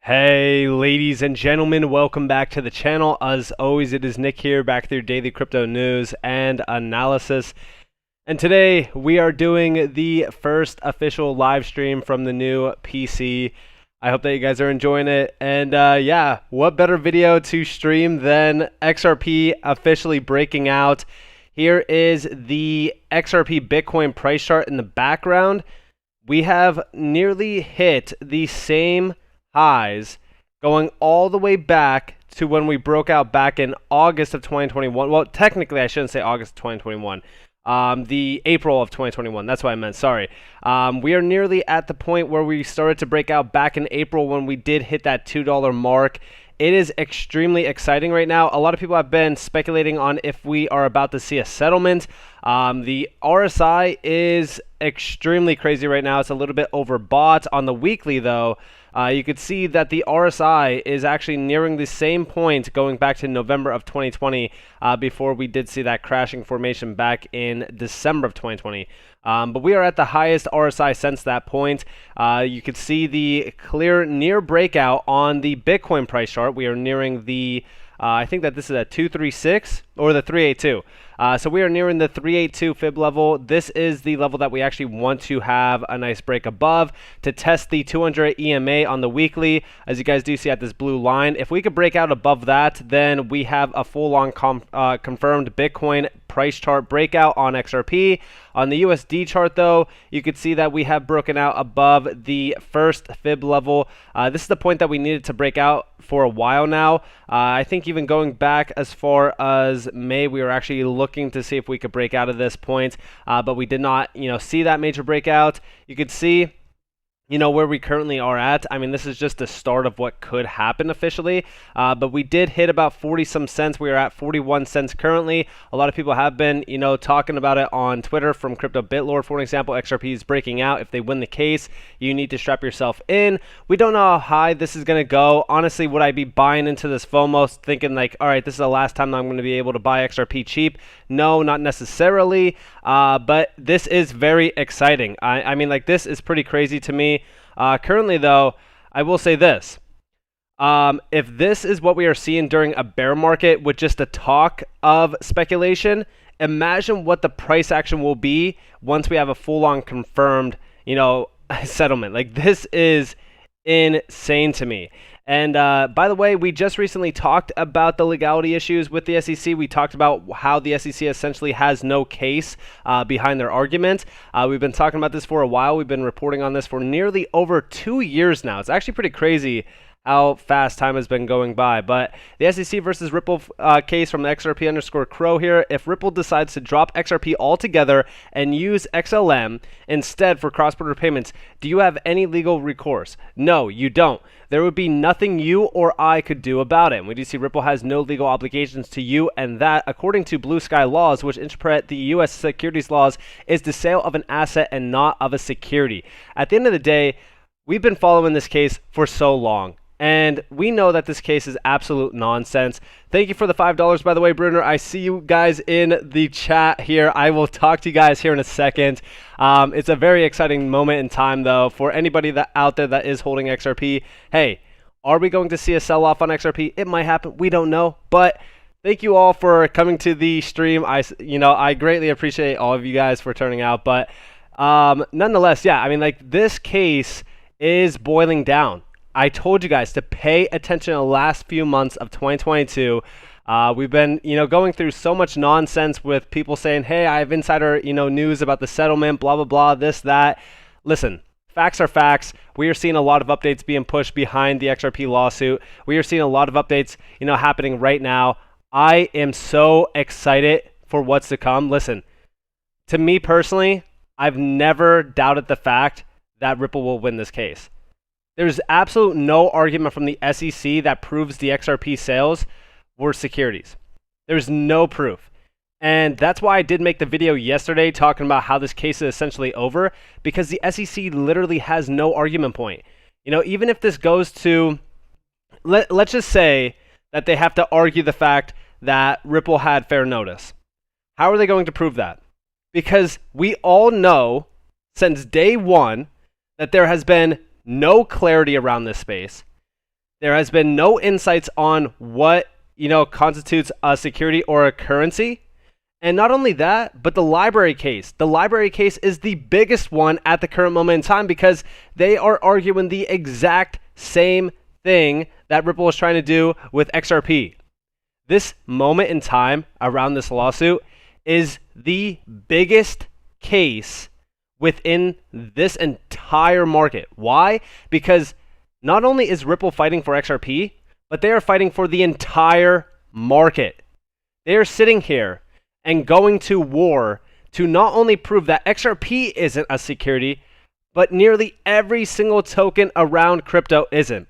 Hey ladies and gentlemen, welcome back to the channel. As always, it is Nick here, back with your daily crypto news and analysis. And today we are doing the first official live stream from the new PC. I hope that you guys are enjoying it. And yeah, what better video to stream than XRP officially breaking out. Here is the XRP Bitcoin price chart in the background. We have nearly hit the same highs going all the way back to when we broke out back in August of 2021. Well, technically I shouldn't say August of 2021. The April of 2021. That's what I meant. Sorry. We are nearly at the point where we started to break out back in April when we did hit that $2 mark. It is extremely exciting right now. A lot of people have been speculating on if we are about to see a settlement. The RSI is extremely crazy right now. It's a little bit overbought. On the weekly, though, you could see that the RSI is actually nearing the same point going back to November of 2020 before we did see that crashing formation back in December of 2020. But we are at the highest RSI since that point. You could see the clear near breakout on the Bitcoin price chart. We are nearing the I think that this is a 236 or the 382. So we are nearing the 382 fib level. This is the level that we actually want to have a nice break above to test the 200 EMA on the weekly. As you guys do see at this blue line, if we could break out above that, then we have a full-on confirmed Bitcoin price chart breakout on XRP. On the USD chart, though, you could see that we have broken out above the first fib level. This is the point that we needed to break out for a while now. I think even going back as far as May, we were actually looking to see if we could break out of this point, but we did not, see that major breakout. You could see where we currently are at. I mean, this is just the start of what could happen officially, but we did hit about 40 some cents. We are at 41 cents currently. A lot of people have been, talking about it on Twitter. From Crypto Bitlord, for example, XRP is breaking out. If they win the case, you need to strap yourself in. We don't know how high this is going to go. Honestly, would I be buying into this FOMO thinking like, all right, this is the last time I'm going to be able to buy XRP cheap? No, not necessarily, but this is very exciting. I mean, like, this is pretty crazy to me. Currently, though, I will say this. If this is what we are seeing during a bear market with just a talk of speculation, imagine what the price action will be once we have a full-on confirmed, settlement. Like, this is insane to me. And by the way, we just recently talked about the legality issues with the SEC. We talked about how the SEC essentially has no case behind their argument. We've been talking about this for a while. We've been reporting on this for nearly over 2 years now. It's actually pretty crazy how fast time has been going by. But the SEC versus Ripple case from XRP_Crow here. If Ripple decides to drop XRP altogether and use XLM instead for cross-border payments, do you have any legal recourse? No, you don't. There would be nothing you or I could do about it. And we do see Ripple has no legal obligations to you, and that, according to Blue Sky laws, which interpret the U.S. securities laws, is the sale of an asset and not of a security. At the end of the day, we've been following this case for so long, and we know that this case is absolute nonsense. Thank you for the $5, by the way, Bruner. I see you guys in the chat here. I will talk to you guys here in a second. It's a very exciting moment in time, though, for anybody out there that is holding XRP. Hey, are we going to see a sell-off on XRP? It might happen. We don't know. But thank you all for coming to the stream. I greatly appreciate all of you guys for turning out. But nonetheless, yeah, I mean, like, this case is boiling down. I told you guys to pay attention to the last few months of 2022. We've been, going through so much nonsense with people saying, hey, I have insider, news about the settlement, blah, blah, blah, this, that. Listen, facts are facts. We are seeing a lot of updates being pushed behind the XRP lawsuit. We are seeing a lot of updates, happening right now. I am so excited for what's to come. Listen, to me personally, I've never doubted the fact that Ripple will win this case. There's absolute no argument from the SEC that proves the XRP sales were securities. There's no proof. And that's why I did make the video yesterday talking about how this case is essentially over, because the SEC literally has no argument point. Even if this goes to, let's just say that they have to argue the fact that Ripple had fair notice. How are they going to prove that? Because we all know since day one that there has been no clarity around this space. There has been no insights on what, constitutes a security or a currency. And not only that, but the library case. The library case is the biggest one at the current moment in time because they are arguing the exact same thing that Ripple is trying to do with XRP. This moment in time around this lawsuit is the biggest case within this entire market. Why? Because not only is Ripple fighting for XRP, but they are fighting for the entire market. They are sitting here and going to war to not only prove that XRP isn't a security, but nearly every single token around crypto isn't.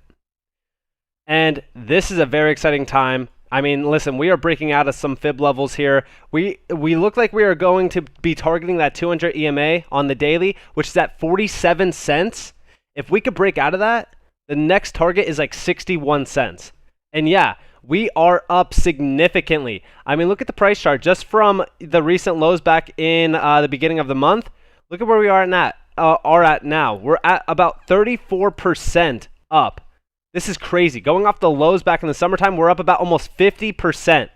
And this is a very exciting time. I mean, listen, we are breaking out of some fib levels here. We look like we are going to be targeting that 200 EMA on the daily, which is at 47 cents. If we could break out of that, the next target is like 61 cents. And yeah, we are up significantly. I mean, look at the price chart just from the recent lows back in the beginning of the month. Look at where we are at now. We're at about 34% up. This is crazy. Going off the lows back in the summertime, we're up about almost 50%.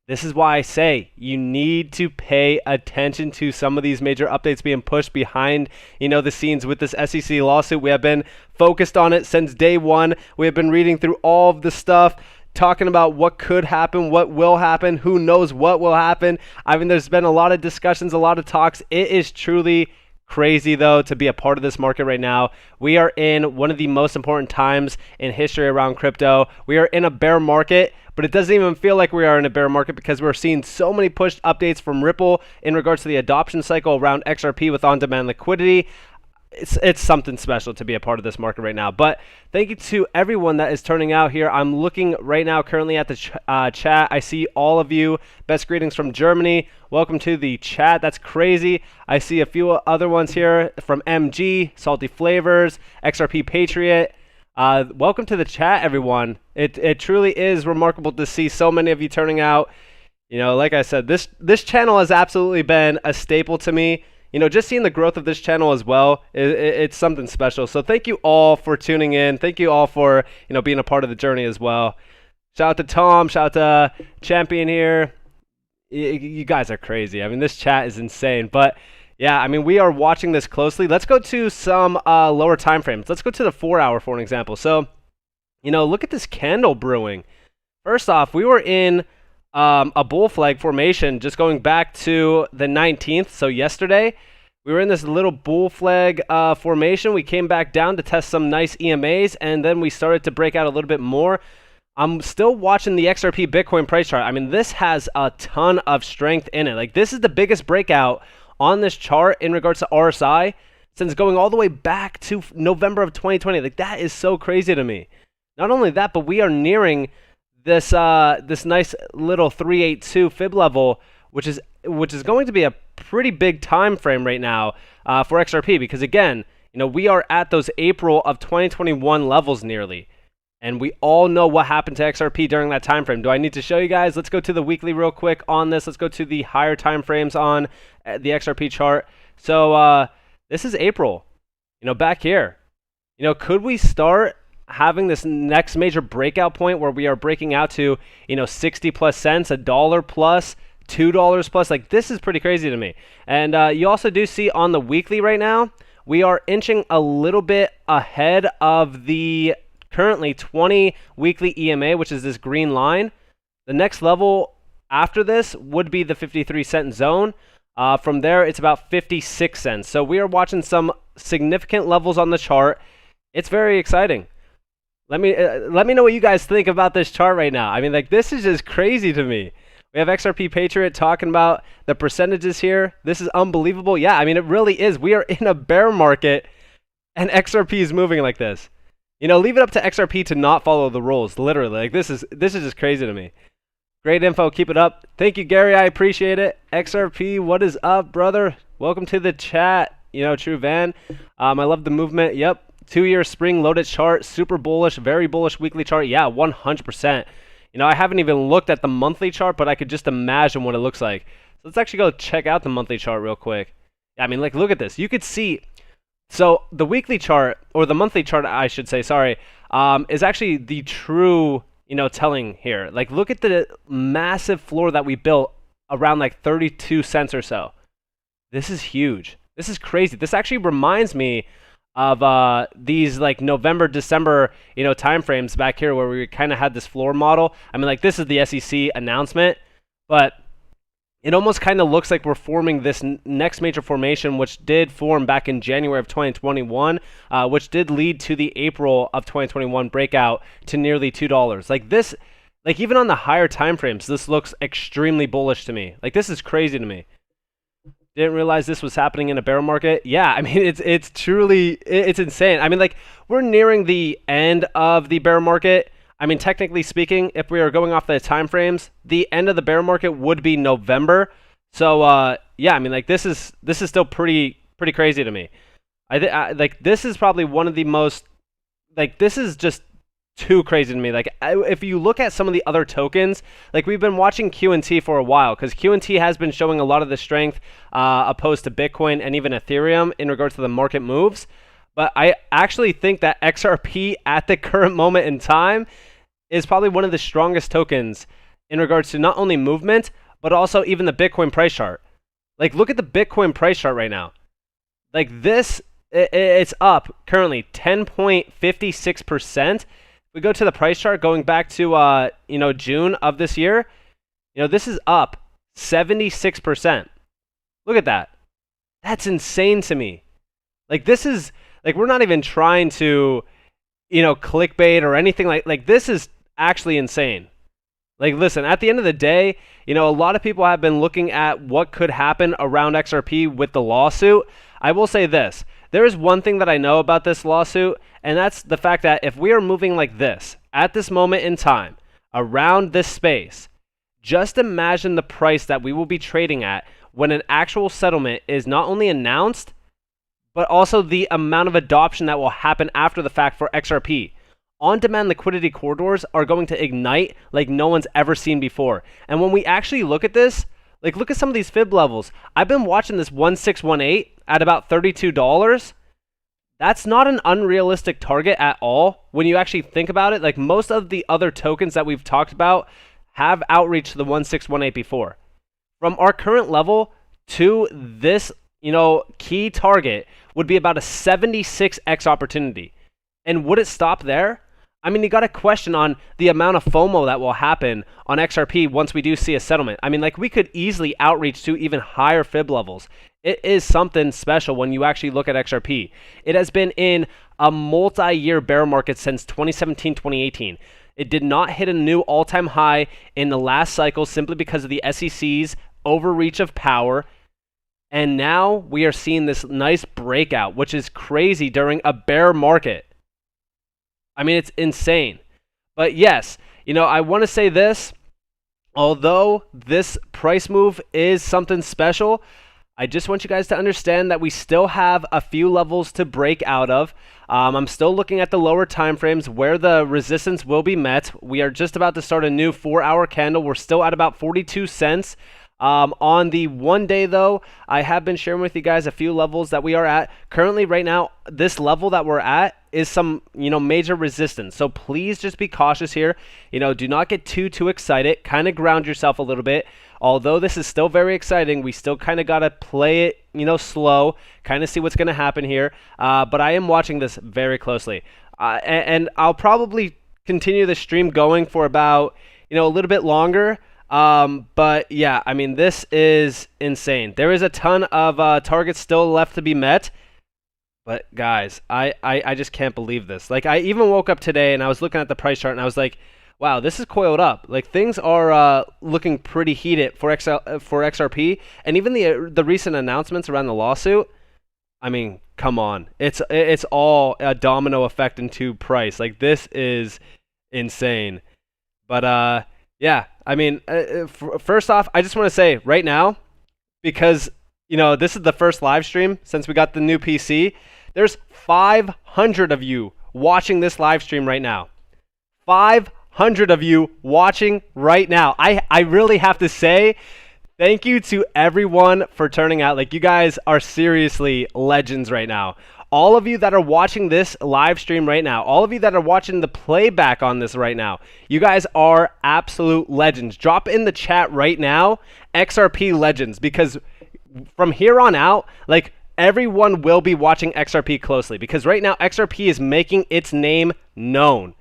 This is why I say you need to pay attention to some of these major updates being pushed behind, the scenes with this SEC lawsuit. We have been focused on it since day one. We have been reading through all of the stuff, talking about what could happen, what will happen, who knows what will happen. I mean, there's been a lot of discussions, a lot of talks. It is truly crazy, though, to be a part of this market right now. We are in one of the most important times in history around crypto. We are in a bear market, but it doesn't even feel like we are in a bear market because we're seeing so many pushed updates from Ripple in regards to the adoption cycle around XRP with on-demand liquidity. It's something special to be a part of this market right now. But thank you to everyone that is turning out here. I'm looking right now currently at the chat. I see all of you. Best greetings from Germany. Welcome to the chat. That's crazy. I see a few other ones here from MG, Salty Flavors, XRP Patriot. Welcome to the chat, everyone. It truly is remarkable to see so many of you turning out. Like I said, this channel has absolutely been a staple to me. Just seeing the growth of this channel as well, it's something special. So thank you all for tuning in. Thank you all for, being a part of the journey as well. Shout out to Tom. Shout out to Champion here. You guys are crazy. I mean, this chat is insane. But yeah, I mean, we are watching this closely. Let's go to some lower time frames. Let's go to the 4 hour for an example. So, look at this candle brewing. First off, we were in a bull flag formation just going back to the 19th, so yesterday. We were in this little bull flag formation. We came back down to test some nice EMAs, and then we started to break out a little bit more. I'm still watching the XRP Bitcoin price chart. I mean, this has a ton of strength in it. Like, this is the biggest breakout on this chart in regards to RSI since going all the way back to November of 2020. Like, that is so crazy to me. Not only that, but we are nearing this nice little 382 fib level, which is going to be a pretty big time frame right now for XRP, because again, we are at those April of 2021 levels nearly, and we all know what happened to XRP during that time frame. Do I need to show you guys? Let's go to the weekly real quick on this. Let's go to the higher time frames on the XRP chart. So this is April, back here. Could we start having this next major breakout point where we are breaking out to 60 plus cents, $1 plus, $2 plus? Like, this is pretty crazy to me. And you also do see on the weekly right now, we are inching a little bit ahead of the currently 20 weekly EMA, which is this green line. The next level after this would be the 53 cent zone. From there, it's about 56 cents. So we are watching some significant levels on the chart. It's very exciting. Let me know what you guys think about this chart right now. I mean, like, this is just crazy to me. We have XRP Patriot talking about the percentages here. This is unbelievable. Yeah, I mean, it really is. We are in a bear market, and XRP is moving like this. Leave it up to XRP to not follow the rules. Literally, like, this is just crazy to me. Great info. Keep it up. Thank you, Gary. I appreciate it. XRP, what is up, brother? Welcome to the chat. True Van. I love the movement. Yep. 2-year spring loaded chart, super bullish, very bullish weekly chart. Yeah, 100%. I haven't even looked at the monthly chart, but I could just imagine what it looks like. So let's actually go check out the monthly chart real quick. Yeah, I mean, like, look at this. You could see So the weekly chart, or the monthly chart, I should say, sorry, is actually the true, telling here. Like, look at the massive floor that we built around like 32 cents or so. This is huge. This is crazy. This actually reminds me of these like November, December, time frames back here where we kind of had this floor model. I mean, like, this is the SEC announcement, but it almost kind of looks like we're forming this next major formation, which did form back in January of 2021, which did lead to the April of 2021 breakout to nearly $2. Like this, like even on the higher time frames, this looks extremely bullish to me. Like, this is crazy to me. Didn't realize this was happening in a bear market. Yeah, I mean, it's truly, it's insane. I mean, like, we're nearing the end of the bear market. I mean, technically speaking, if we are going off the time frames, the end of the bear market would be November. So, yeah, I mean, like, this is still pretty crazy to me. Like, this is probably one of the most, like, this is just too crazy to me. Like, if you look at some of the other tokens, like, we've been watching QNT for a while because QNT has been showing a lot of the strength opposed to Bitcoin and even Ethereum in regards to the market moves. But I actually think that XRP at the current moment in time is probably one of the strongest tokens in regards to not only movement, but also even the Bitcoin price chart. Like, look at the Bitcoin price chart right now. Like, this, it's up currently 10.56%. We go to the price chart going back to June of this year. This is up 76%. Look at that. That's insane to me. Like, this is like, we're not even trying to clickbait or anything. Like this is actually insane. Like, listen, at the end of the day, a lot of people have been looking at what could happen around XRP with the lawsuit. I will say this. There is one thing that I know about this lawsuit, and that's the fact that if we are moving like this at this moment in time around this space, just imagine the price that we will be trading at when an actual settlement is not only announced, but also the amount of adoption that will happen after the fact for XRP. On-demand liquidity corridors are going to ignite like no one's ever seen before. And when we actually look at this, like, look at some of these fib levels. I've been watching this 1618 at about $32. That's not an unrealistic target at all when you actually think about it. Like, most of the other tokens that we've talked about have outreached the 1618 before. From our current level to this, key target would be about a 76x opportunity. And would it stop there? I mean, you got a question on the amount of FOMO that will happen on XRP once we do see a settlement. I mean, like, we could easily outreach to even higher fib levels. It is something special when you actually look at XRP. It has been in a multi-year bear market since 2017, 2018. It did not hit a new all-time high in the last cycle simply because of the SEC's overreach of power. And now we are seeing this nice breakout, which is crazy during a bear market. I mean, it's insane. But yes, I want to say this. Although this price move is something special, I just want you guys to understand that we still have a few levels to break out of. I'm still looking at the lower time frames where the resistance will be met. We are just about to start a new 4-hour candle. We're still at about 42 cents. On the 1 day, though, I have been sharing with you guys a few levels that we are at. Currently, right now, this level that we're at is some, major resistance. So please just be cautious here. Do not get too excited. Kind of ground yourself a little bit. Although this is still very exciting, we still kind of got to play it, slow, kind of see what's going to happen here. But I am watching this very closely. And I'll probably continue the stream going for about, a little bit longer. But yeah, I mean, this is insane. There is a ton of targets still left to be met. But guys, I just can't believe this. Like, I even woke up today and I was looking at the price chart and I was like, wow, this is coiled up. Like, things are looking pretty heated for XRP. And even the recent announcements around the lawsuit, I mean, come on. It's all a domino effect into price. Like, this is insane. But yeah, I mean, first off, I just want to say right now, because, this is the first live stream since we got the new PC, there's 500 of you watching this live stream right now. 500 of you watching right now. I really have to say thank you to everyone for turning out. Like, you guys are seriously legends right now. all of you that are watching this live stream right now, all of you that are watching the playback on this right now, you guys are absolute legends. Drop in the chat right now, XRP legends, because from here on out, like, everyone will be watching XRP closely, because right now XRP is making its name known.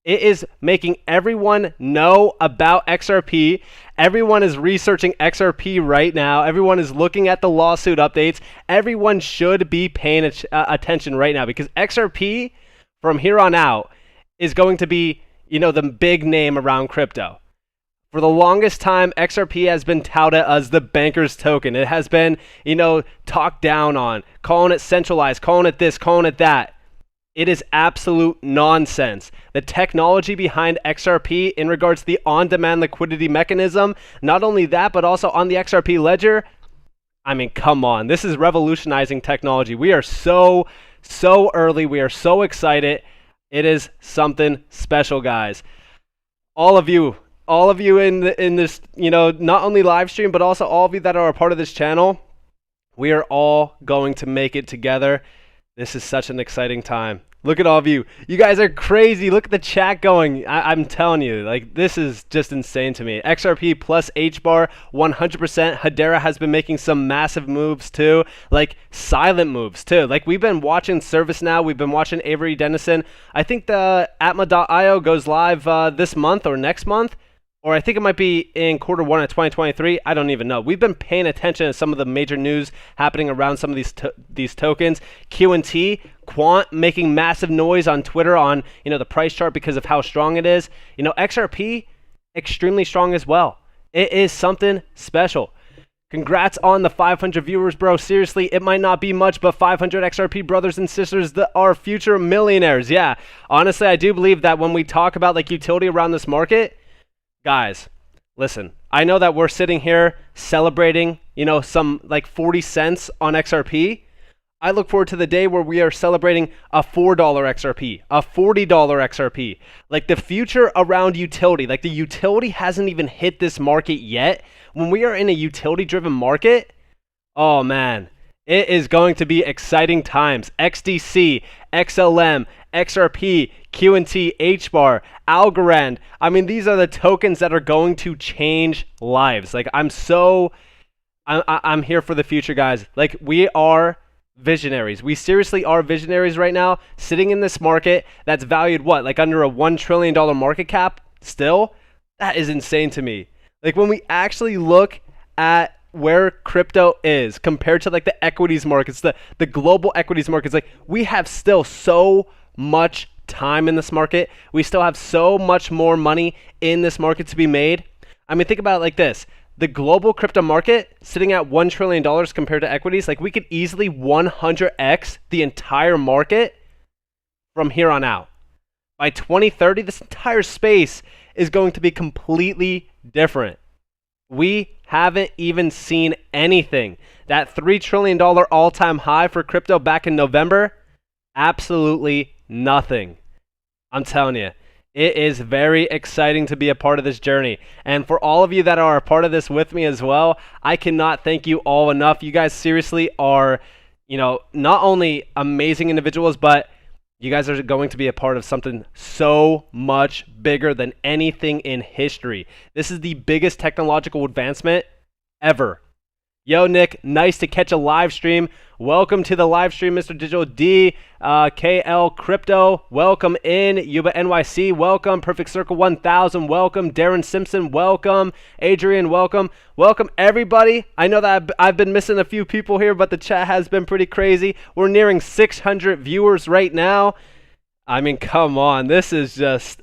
It is making everyone know about XRP. Everyone is researching XRP right now. Everyone is looking at the lawsuit updates. Everyone should be paying attention right now, because XRP from here on out is going to be, the big name around crypto. For the longest time, XRP has been touted as the banker's token. It has been, talked down on, calling it centralized, calling it this, calling it that. It is absolute nonsense. The technology behind XRP in regards to the on-demand liquidity mechanism, not only that, but also on the XRP ledger, I mean, come on. This is revolutionizing technology. We are so early. We are so excited. It is something special, guys. All of you in this, not only live stream, but also all of you that are a part of this channel, we are all going to make it together. This is such an exciting time. Look at all of you. You guys are crazy. Look at the chat going. I'm telling you, like, this is just insane to me. XRP plus HBAR, 100%. Hedera has been making some massive moves too, like silent moves too. Like, we've been watching ServiceNow. We've been watching Avery Dennison. I think the Atma.io goes live this month or next month. Or I think it might be in quarter 1 of 2023. I don't even know. We've been paying attention to some of the major news happening around some of these tokens. Q&T, Quant, making massive noise on Twitter on the price chart because of how strong it is. XRP, extremely strong as well. It is something special. Congrats on the 500 viewers, bro. Seriously, it might not be much, but 500 XRP brothers and sisters that are future millionaires. Yeah, honestly, I do believe that when we talk about like utility around this market, guys, listen, I know that we're sitting here celebrating, some like 40 cents on XRP. I look forward to the day where we are celebrating a $4 XRP, a $40 XRP. Like, the future around utility, like the utility hasn't even hit this market yet. When we are in a utility-driven market, oh man, it is going to be exciting times. XDC, XLM, XRP, Q&T, HBAR, Algorand. I mean, these are the tokens that are going to change lives. Like, I'm here for the future, guys. Like, we are visionaries. We seriously are visionaries right now, sitting in this market that's valued what? Like under a $1 trillion market cap still? That is insane to me. Like, when we actually look at where crypto is compared to like the equities markets, the global equities markets, like, we have still so much time in this market. We still have so much more money in this market to be made. I mean, think about it like this. The global crypto market sitting at $1 trillion compared to equities, like, we could easily 100x the entire market from here on out. By 2030, this entire space is going to be completely different. We haven't even seen anything. That $3 trillion all-time high for crypto back in November, absolutely nothing. I'm telling you, it is very exciting to be a part of this journey. And for all of you that are a part of this with me as well, I cannot thank you all enough. You guys seriously are, not only amazing individuals, but you guys are going to be a part of something so much bigger than anything in history. This is the biggest technological advancement ever. Yo, Nick, nice to catch a live stream. Welcome to the live stream, Mr. Digital D, KL Crypto, welcome in. Yuba NYC, welcome. Perfect Circle 1000, welcome. Darren Simpson, welcome. Adrian, welcome. Welcome, everybody. I know that I've been missing a few people here, but the chat has been pretty crazy. We're nearing 600 viewers right now. I mean, come on. This is just,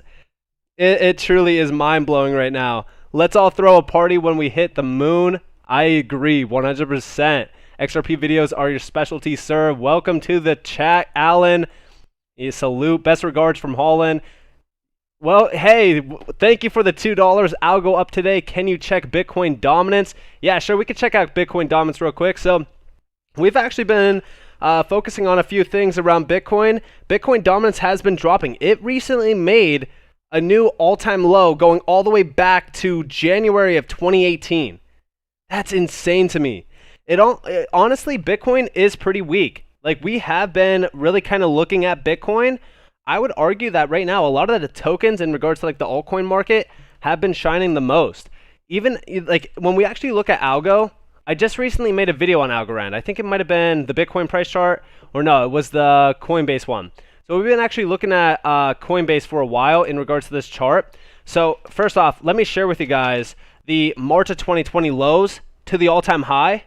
it truly is mind-blowing right now. Let's all throw a party when we hit the moon. I agree, 100%. XRP videos are your specialty, sir. Welcome to the chat, Alan. Salute. Best regards from Holland. Well, hey, thank you for the $2. I'll go up today. Can you check Bitcoin dominance? Yeah, sure. We can check out Bitcoin dominance real quick. So we've actually been focusing on a few things around Bitcoin. Bitcoin dominance has been dropping. It recently made a new all-time low going all the way back to January of 2018. That's insane to me. Honestly, Bitcoin is pretty weak. Like, we have been really kind of looking at Bitcoin. I would argue that right now, a lot of the tokens in regards to like the altcoin market have been shining the most. Even like when we actually look at Algo, I just recently made a video on Algorand. I think it might have been the Bitcoin price chart, or no, it was the Coinbase one. So we've been actually looking at Coinbase for a while in regards to this chart. So first off, let me share with you guys the March of 2020 lows to the all-time high.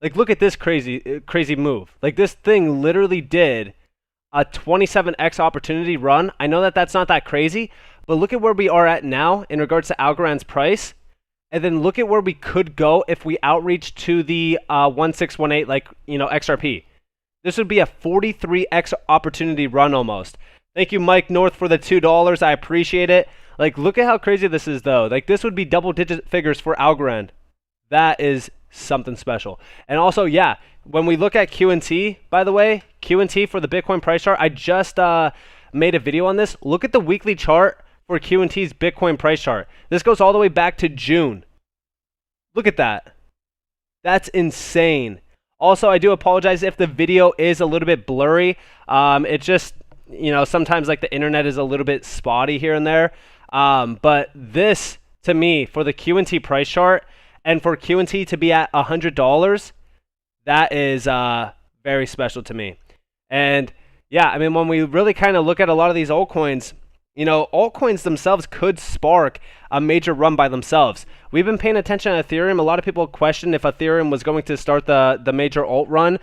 Like, look at this crazy move. Like, this thing literally did a 27x opportunity run. I know that that's not that crazy, but look at where we are at now in regards to Algorand's price. And then look at where we could go if we outreach to the 1618, like, you know, XRP. This would be a 43x opportunity run almost. Thank you, Mike North, for the $2. I appreciate it. Like, look at how crazy this is, though. Like, this would be double-digit figures for Algorand. That is something special. And also, yeah, when we look at QNT, by the way, QNT for the Bitcoin price chart, I just made a video on this. Look at the weekly chart for QNT's Bitcoin price chart. This goes all the way back to June. Look at that. That's insane. Also, I do apologize if the video is a little bit blurry. It just, you know, sometimes like the internet is a little bit spotty here and there. But this, to me, for the QNT price chart, and for QNT to be at $100, that is very special to me. And yeah, I mean, when we really kind of look at a lot of these altcoins, you know, altcoins themselves could spark a major run by themselves. We've been paying attention to Ethereum. A lot of people questioned if Ethereum was going to start the major alt run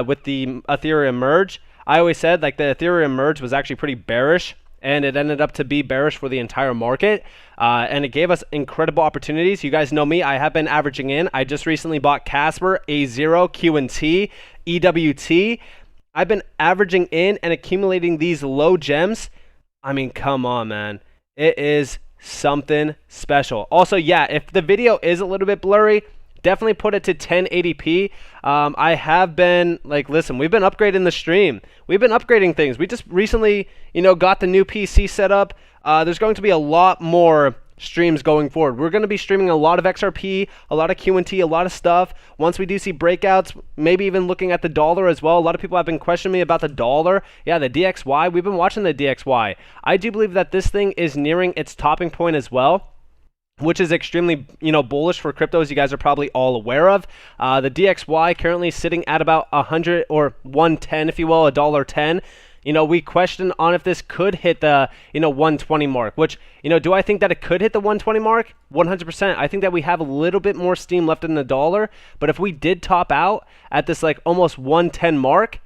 with the Ethereum merge. I always said like the Ethereum merge was actually pretty bearish, and it ended up to be bearish for the entire market. And it gave us incredible opportunities. You guys know me. I have been averaging in. I just recently bought Casper, A0, QNT, EWT. I've been averaging in and accumulating these low gems. I mean, come on, man. It is something special. Also, yeah, if the video is a little bit blurry, definitely put it to 1080p. I have been, like, listen, we've been upgrading the stream. We've been upgrading things. We just recently, you know, got the new PC set up. There's going to be a lot more streams going forward. We're going to be streaming a lot of XRP, a lot of QNT, a lot of stuff. Once we do see breakouts, maybe even looking at the dollar as well. A lot of people have been questioning me about the dollar. Yeah, the DXY. We've been watching the DXY. I do believe that this thing is nearing its topping point as well, which is extremely, you know, bullish for crypto, as you guys are probably all aware of. The DXY currently sitting at about 100 or 110, if you will, $1.10. You know, we question on if this could hit the, you know, 120 mark, which, you know, do I think that it could hit the 120 mark? 100%. I think that we have a little bit more steam left in the dollar, but if we did top out at this like almost 110 mark,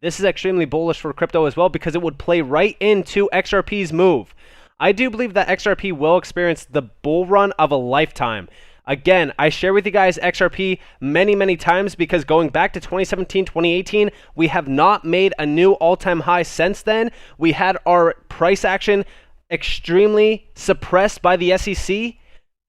this is extremely bullish for crypto as well, because it would play right into XRP's move. I do believe that XRP will experience the bull run of a lifetime. Again, I share with you guys XRP many times, because going back to 2017, 2018, we have not made a new all-time high since then. We had our price action extremely suppressed by the SEC.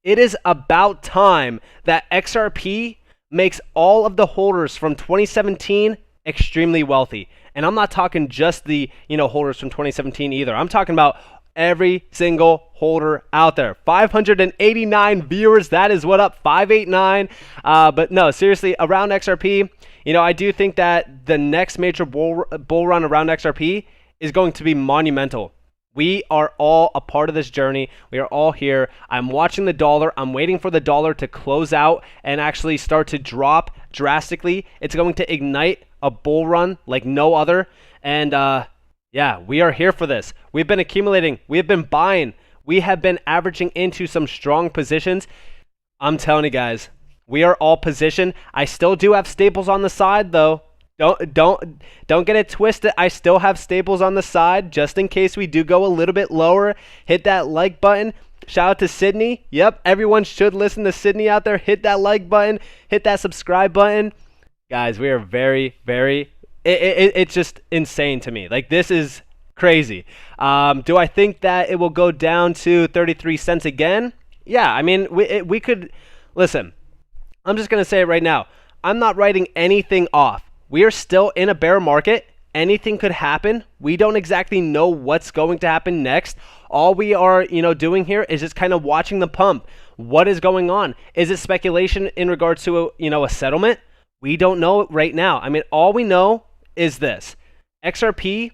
It is about time that XRP makes all of the holders from 2017 extremely wealthy. And I'm not talking just the, you know, holders from 2017 either. I'm talking about every single holder out there. 589 viewers. That is what up. 589. But no, seriously, around XRP, you know, I do think that the next major bull run around XRP is going to be monumental. We are all a part of this journey. We are all here. I'm watching the dollar. I'm waiting for the dollar to close out and actually start to drop drastically. It's going to ignite a bull run like no other. And yeah, we are here for this. We've been accumulating. We have been buying. We have been averaging into some strong positions. I'm telling you guys, we are all positioned. I still do have staples on the side, though. Don't get it twisted. I still have staples on the side just in case we do go a little bit lower. Hit that like button. Shout out to Sydney. Yep, everyone should listen to Sydney out there. Hit that like button. Hit that subscribe button. Guys, we are very it's just insane to me. Like, this is crazy. Do I think that it will go down to 33 cents again? Yeah, I mean, we could. Listen, I'm just going to say it right now. I'm not writing anything off. We are still in a bear market. Anything could happen. We don't exactly know what's going to happen next. All we are, you know, doing here is just kind of watching the pump. What is going on? Is it speculation in regards to, you know, a settlement? We don't know right now. I mean, all we know is this. XRP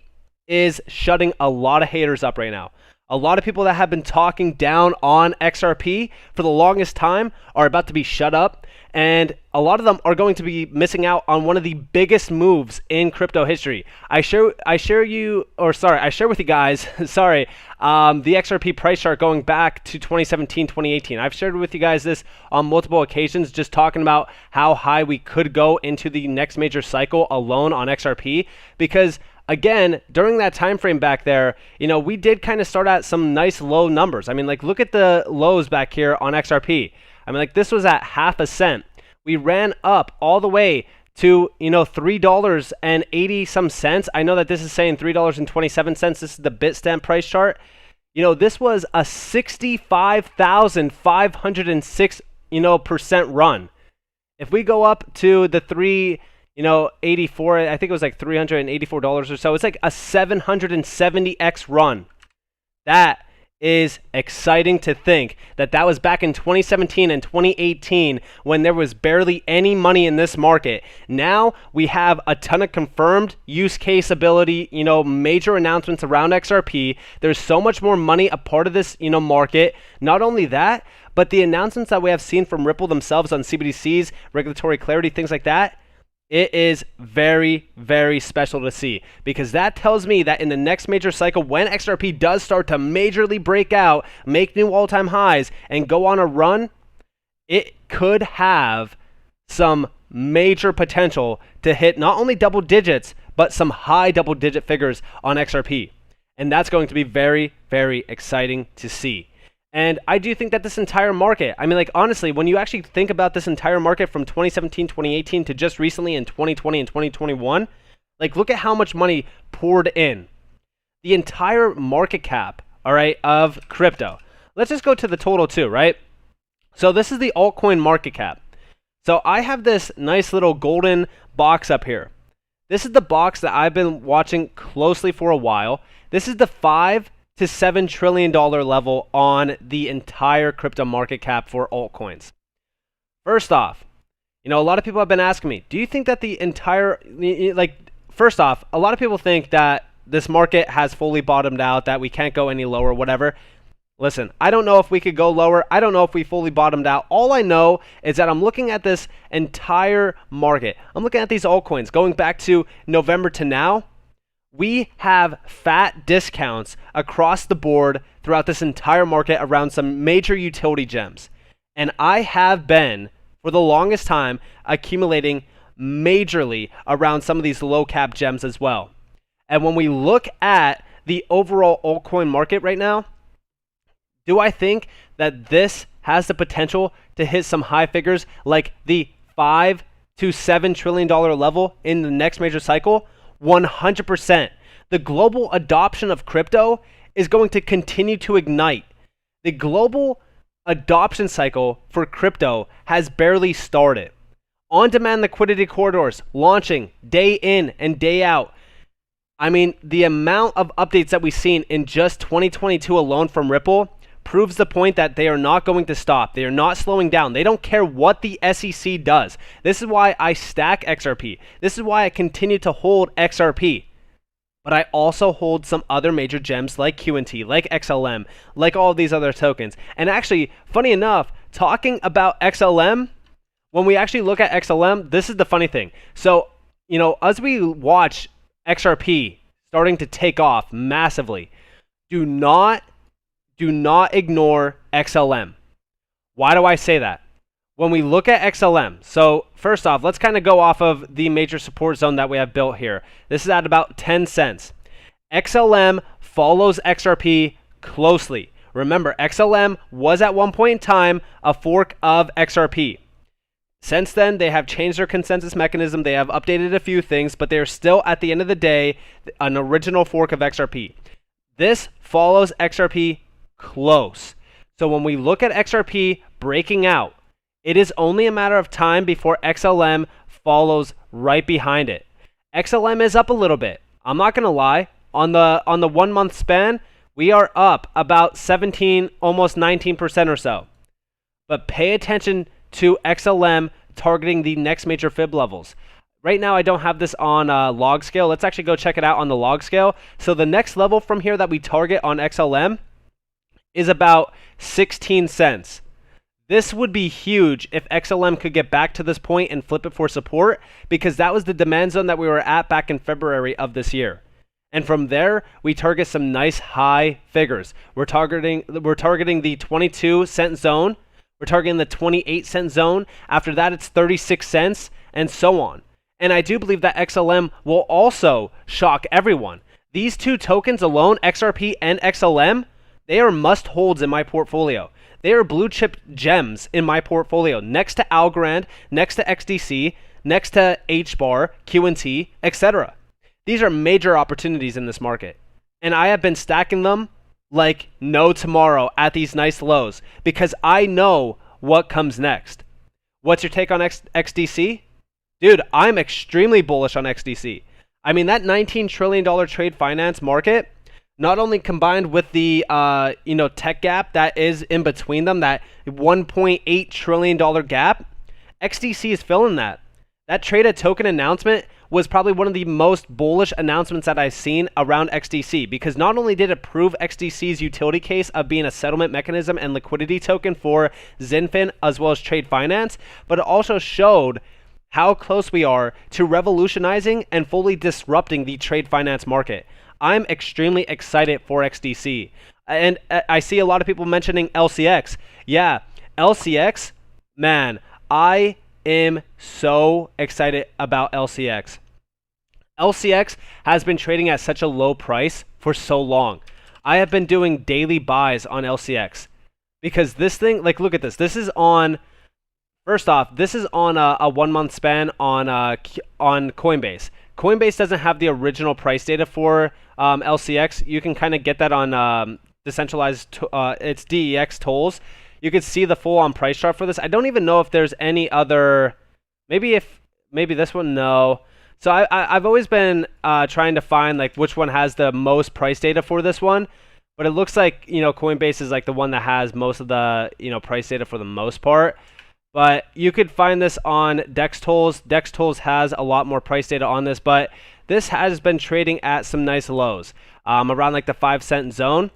is shutting a lot of haters up right now. A lot of people that have been talking down on XRP for the longest time are about to be shut up, and a lot of them are going to be missing out on one of the biggest moves in crypto history. I share with you guys, the XRP price chart going back to 2017, 2018. I've shared with you guys this on multiple occasions, just talking about how high we could go into the next major cycle alone on XRP, because again, during that time frame back there, we did kind of start at some nice low numbers. I mean, like, look at the lows back here on XRP. I mean, like, this was at half a cent. We ran up all the way to, $3.80 some cents. I know that this is saying $3.27. This is the Bitstamp price chart. This was a 65,506, percent run. If we go up to the 84, I think it was like $384 or so. It's like a 770x run. That is exciting to think that was back in 2017 and 2018 when there was barely any money in this market. Now we have a ton of confirmed use case ability, major announcements around XRP. There's so much more money a part of this, market. Not only that, but the announcements that we have seen from Ripple themselves on CBDCs, regulatory clarity, things like that. It is very, very special to see, because that tells me that in the next major cycle, when XRP does start to majorly break out, make new all-time highs, and go on a run, it could have some major potential to hit not only double digits, but some high double-digit figures on XRP. And that's going to be very, very exciting to see. And I do think that this entire market, I mean, like, honestly, when you actually think about this entire market from 2017, 2018 to just recently in 2020 and 2021, like, look at how much money poured in. The entire market cap, all right, of crypto. Let's just go to the total too, right? So this is the altcoin market cap. So I have this nice little golden box up here. This is the box that I've been watching closely for a while. This is the $5 to $7 trillion level on the entire crypto market cap for altcoins. First off, a lot of people have been asking me, do you think that the entire, first off, a lot of people think that this market has fully bottomed out, that we can't go any lower, whatever. Listen, I don't know if we could go lower. I don't know if we fully bottomed out. All I know is that I'm looking at this entire market. I'm looking at these altcoins going back to November to now. We have fat discounts across the board throughout this entire market around some major utility gems. And I have been, for the longest time, accumulating majorly around some of these low cap gems as well. And when we look at the overall altcoin market right now, do I think that this has the potential to hit some high figures like the $5 to $7 trillion level in the next major cycle? 100%. The global adoption of crypto is going to continue to ignite. The global adoption cycle for crypto has barely started. On-demand liquidity corridors launching day in and day out. I mean, the amount of updates that we've seen in just 2022 alone from Ripple proves the point that they are not going to stop. They are not slowing down. They don't care what the SEC does. This is why I stack XRP. This is why I continue to hold XRP. But I also hold some other major gems like QNT, like XLM, like all of these other tokens. And actually, funny enough, talking about XLM, when we actually look at XLM, this is the funny thing. So, as we watch XRP starting to take off massively, do not ignore XLM. Why do I say that? When we look at XLM, so first off, let's kind of go off of the major support zone that we have built here. This is at about 10 cents. XLM follows XRP closely. Remember, XLM was at one point in time a fork of XRP. Since then, they have changed their consensus mechanism. They have updated a few things, but they're still, at the end of the day, an original fork of XRP. This follows XRP close. So when we look at XRP breaking out, it is only a matter of time before XLM follows right behind it. XLM is up a little bit. I'm not going to lie. On the 1 month span, we are up about 17, almost 19% or so. But pay attention to XLM targeting the next major fib levels. Right now I don't have this on log scale. Let's actually go check it out on the log scale. So the next level from here that we target on XLM is about 16 cents. This would be huge if XLM could get back to this point and flip it for support, because that was the demand zone that we were at back in February of this year. And from there, we target some nice high figures. We're targeting the 22 cent zone. We're targeting the 28 cent zone. After that, it's 36 cents and so on. And I do believe that XLM will also shock everyone. These two tokens alone, XRP and XLM, they are must holds in my portfolio. They are blue chip gems in my portfolio, next to Algorand, next to XDC, next to HBAR, QNT, etc. These are major opportunities in this market. And I have been stacking them like no tomorrow at these nice lows because I know what comes next. What's your take on XDC? Dude, I'm extremely bullish on XDC. I mean, that $19 trillion trade finance market, not only combined with the tech gap that is in between them, that $1.8 trillion gap, XDC is filling that. That traded token announcement was probably one of the most bullish announcements that I've seen around XDC, because not only did it prove XDC's utility case of being a settlement mechanism and liquidity token for XinFin as well as trade finance, but it also showed how close we are to revolutionizing and fully disrupting the trade finance market. I'm extremely excited for XDC. And I see a lot of people mentioning LCX. Yeah, LCX, man, I am so excited about LCX. LCX has been trading at such a low price for so long. I have been doing daily buys on LCX because this thing, like, look at this. This is on, first off, this is on a 1 month span on Coinbase. Coinbase doesn't have the original price data for LCX. You can kind of get that on decentralized, it's DEX tools. You could see the full on price chart for this. I don't even know if there's any other, maybe this one, no. So I've always been trying to find like which one has the most price data for this one, but it looks like, Coinbase is like the one that has most of the, price data for the most part. But you could find this on DEX tools. DEX tools has a lot more price data on this, but this has been trading at some nice lows, around like the 5 cent zone.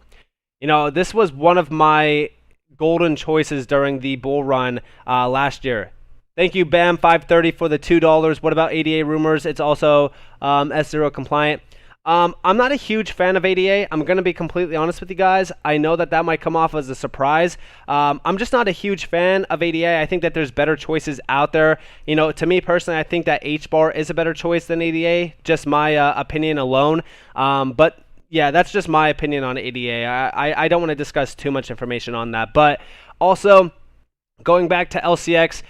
This was one of my golden choices during the bull run last year. Thank you, Bam530, for the $2. What about ADA rumors? It's also S0 compliant. I'm not a huge fan of ADA. I'm going to be completely honest with you guys. I know that might come off as a surprise. I'm just not a huge fan of ADA. I think that there's better choices out there. To me personally, I think that HBAR is a better choice than ADA. Just my opinion alone. But yeah, that's just my opinion on ADA. I don't want to discuss too much information on that. But also, going back to LCX,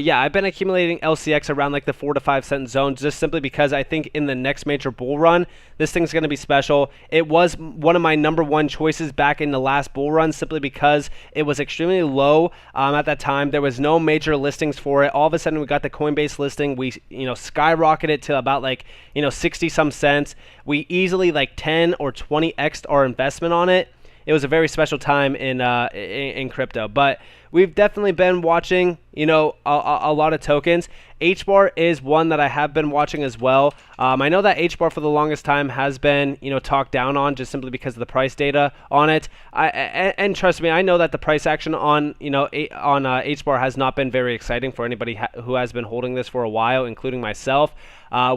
yeah, I've been accumulating LCX around like the 4 to 5 cent zone just simply because I think in the next major bull run, this thing's going to be special. It was one of my #1 choices back in the last bull run simply because it was extremely low at that time. There was no major listings for it. All of a sudden, we got the Coinbase listing. We, skyrocketed to about like, 60 some cents. We easily like 10 or 20x'd our investment on it. It was a very special time in crypto, but we've definitely been watching, a lot of tokens. HBAR is one that I have been watching as well. I know that HBAR for the longest time has been, talked down on just simply because of the price data on it. And trust me, I know that the price action on, HBAR has not been very exciting for anybody who has been holding this for a while, including myself.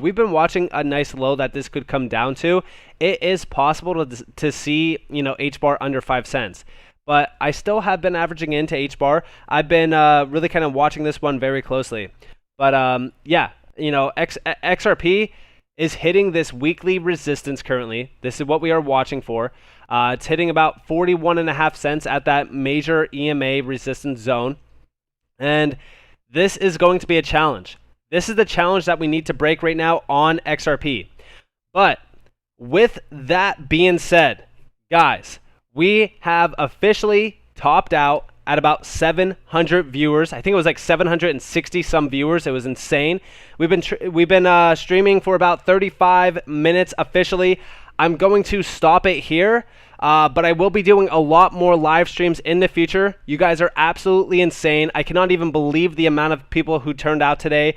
We've been watching a nice low that this could come down to. It is possible to see, HBAR under 5 cents. But I still have been averaging into HBAR. I've been really kind of watching this one very closely. But yeah, XRP is hitting this weekly resistance currently. This is what we are watching for. It's hitting about 41.5 cents at that major EMA resistance zone. And this is going to be a challenge. This is the challenge that we need to break right now on XRP. But with that being said, guys, we have officially topped out at about 700 viewers. I think it was like 760 some viewers. It was insane. We've been streaming for about 35 minutes officially. I'm going to stop it here, but I will be doing a lot more live streams in the future. You guys are absolutely insane. I cannot even believe the amount of people who turned out today.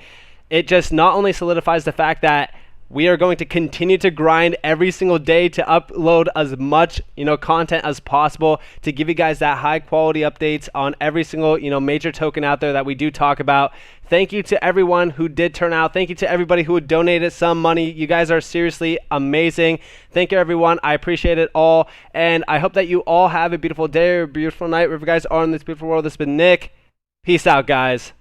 it just not only solidifies the fact that we are going to continue to grind every single day to upload as much, content as possible to give you guys that high quality updates on every single, major token out there that we do talk about. Thank you to everyone who did turn out. Thank you to everybody who donated some money. You guys are seriously amazing. Thank you, everyone. I appreciate it all. And I hope that you all have a beautiful day or a beautiful night wherever you guys are in this beautiful world. This has been Nick. Peace out, guys.